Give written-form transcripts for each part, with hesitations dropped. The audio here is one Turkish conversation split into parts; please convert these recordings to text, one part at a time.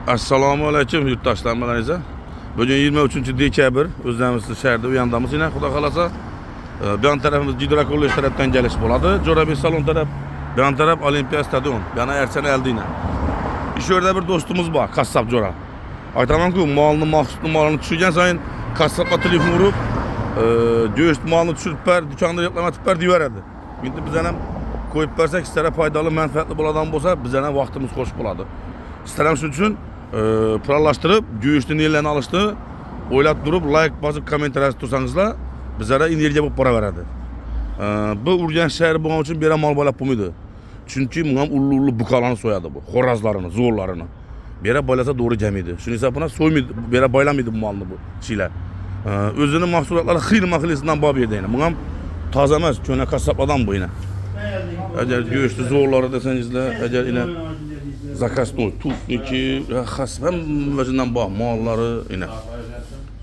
Assalomu alaykum yurtdoshlar bilan. Bugun 23 dekabr o'zimiz shaharda uyandamiz yine xudo xolasa. Bu yon tarafimiz Gidrokollej tarafdan gelish bo'ladi. Jo'rabek salon taraf, bu yon taraf Olimpiya stadion. Yana Ersan Eldina. Ish yerda bir do'stimiz bor, qassob Jo'ra. Aytaman-ku, malni tushirgan sayin qassobga telefon urib, go'sht malni tushirib ber, do'konda reklama qilib ber deyveradi. Endi biz ham qo'yib bersak, sizlarga foydali, manfaatli bo'ladigan bo'lsa, bizlarga vaqtimiz qo'shib bo'ladi. Sizlar shuning uchun planlashtirib, go'shtni nelerini olishni o'ylab turib, like bosib, kommentariy tursangizlar, bizlarga energiya bo'lib boraveradi. Bu Urganch shahri bo'lgani uchun bera mol bo'lib bo'lmaydi. Chunki bu ham ullu buqalarni so'yadi bu, xo'razlarini, zo'rlarini. Bera boylasa to'g'ri jamaydi. Shuning hisobidan so'ymaydi, bera boylamaydi bu molni bu kishilar. O'zining mahsulotlari xilma-xilisidan bor yerda yana. Bu ham toza emas, ko'na qassoblardan bu yana. Agar go'shtni zo'rlari desangizlar, agar ina zakaznoy, tutniki, xasbam o'zidan bor mollari ina.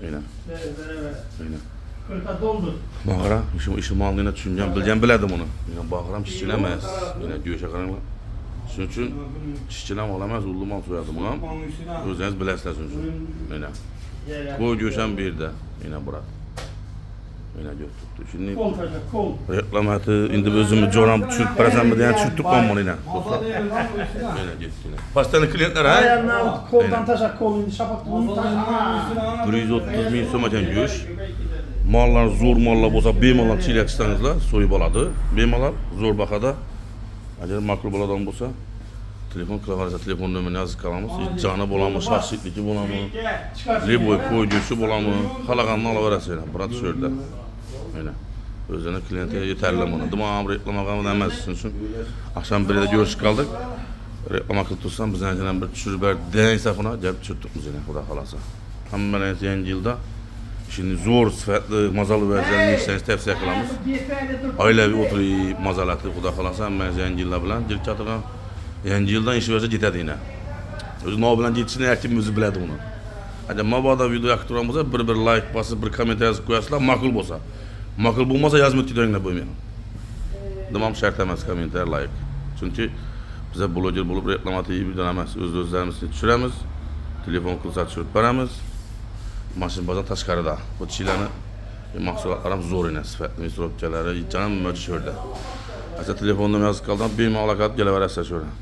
Ina. Ina. Bag'ra, ishi molni tushungan, bilgan biladi buni. Ina bag'ram kichkina emas. Ina go'sha qaranglar. Shuning uchun kichkina mol emas, ullu mol so'yadi bu ham. O'zingiz bilasizlar shuning uchun. Ina. Qo'y go'sham bu yerda. Ina burat. Ina go'sh tutdi. Shuni reklamati endi o'zimiz jo'ram tushirib berasanmi degan tushirib qo'yman ina. Ina ketdi. Pastani klientlar ha? Koldan taşa kolun şapaktan 130 ming so'm ekan go'sh. Mollar zo'r mollar bo'lsa, bemalol chilaksangizlar, so'yib oladi. Bemalol zo'r bahada. Agar ma'qul bo'ladigan bo'lsa, telefon qilaversa, telefon nomerini yozib qolamiz. Joni bo'lami, shaxsiyligi bo'lami, leboy qo'y go'shi bo'lami, xalaganini olaverasiz. Burat shu yerda. Mana o'zini klientiga yetarli buni. Dimam reklama qilgan emas. Shuning uchun akşam birida ko'rishib qoldik. Reklama qilib tursam, bizdan yana bir tushirib ber degan safina gap tushirdik yana, xudo xolasa. Hammalar yangi yilda ishini zo'r sifatli, mazali versiyasini ishlashni tavsiya qilamiz. Oilaviy o'tirib, mazalati xudo xolasa, hammangiz yangi yillar bilan jirkatigan yangi yildan ish bersa yetadi yana. O'zi nima bilan yetishini har kim o'zi biladi buni. Agar mabodo video yoqib turgan bo'lsa, bir like bosib, bir kommentariy yozib qo'yasizlar, ma'qul bo'lsa. Ma'qul bo'lmasa yozib o'tkiringlar bo'lmaydi. Dimam shart emas kommentariy, like. Chunki biz bloger bo'lib reklamativ video emas, o'z-o'zlarimizni tushiramiz. Telefon qilsa tushirib beramiz. Mashin bozor tashqarida. Bu kishilarni mahsulotlar ham zo'r emas, sifatli instruktorlari, yecham mo'jiz yerda. Aslida telefonni yozib qoldim, bemalol aloqa qilib kelaverasiz shu yerda.